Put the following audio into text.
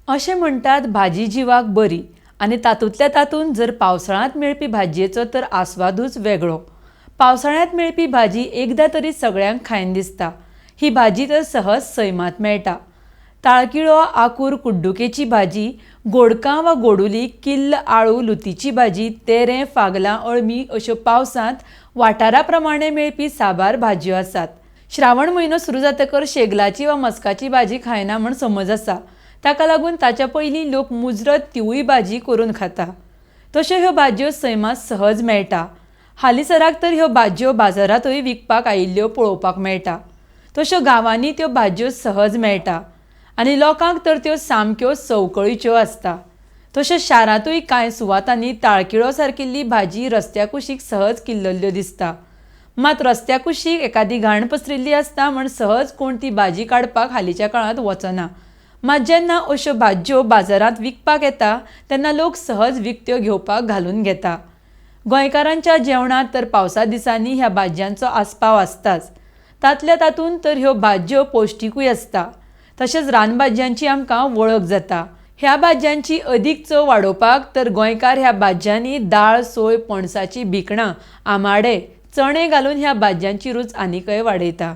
अशें म्हणटात भाजी जिवाक बरी आनी तातूंतल्या तातूंत जर पावसाळ्यांत मेळपी भाजयेचो तर आस्वादूच वेगळो. पावसाळ्यांत मेळपी भाजी एकदां तरी सगळ्यांक खायन दिसता. ही भाजी तर सहज सैमांत मेळटा. ताळकिळो, आंकूर, कुड्डुकेची भाजी, गोडकां वा गोडुली, किल्ल, आळू, लुतीची भाजी, तेरें, फागलां, अळमी अश्यो पावसांत वाठारा प्रमाणें मेळपी साबार भाजयो आसात. श्रावण म्हयनो सुरू जातकर शेगलाची वा मस्काची भाजी खायना म्हण समज आसा. ताका लागून ताच्या पयलीं लोक मुजरत तिवूय भाजी करून खाता. तश्यो ह्यो भाजयो सैमांत सहज मेळटा. हालींसराक तर ह्यो भाजयो बाजारांतूय विकपाक आयिल्ल्यो पळोवपाक मेळटा. तश्यो गांवांनी त्यो भाजयो सहज मेळटा आनी लोकांक तर त्यो सामक्यो सवकळीच्यो आसता. तश्यो शारांतूय कांय सुवातांनी ताळकिळो सारकिल्ली भाजी रस्त्या कुशीक सहज किल्लल्ल्यो दिसता. मात रस्त्या कुशीक एकादी घाण पसरिल्ली आसता म्हण सहज कोण ती भाजी काडपाक हालींच्या काळांत वचना. मात जेन्ना अश्यो भाजयो बाजारांत विकपाक येता तेन्ना लोक सहज विकत्यो घेवपाक घालून घेता. गोंयकारांच्या जेवणांत तर पावसा दिसांनी ह्या भाजयांचो आस्पाव आसताच. तांतल्या तातूंत तर ह्यो भाजयो पौश्टिकूय आसता. तशेंच रानभाजयांची आमकां वळख जाता. ह्या भाजयांची अदीक चव वाडोवपाक तर गोंयकार ह्या भाजयांनी दाळ, सोय, पणसाची भिकणां, आमाडे, चणे घालून ह्या भाजयांची रूच आनीकय वाडयता.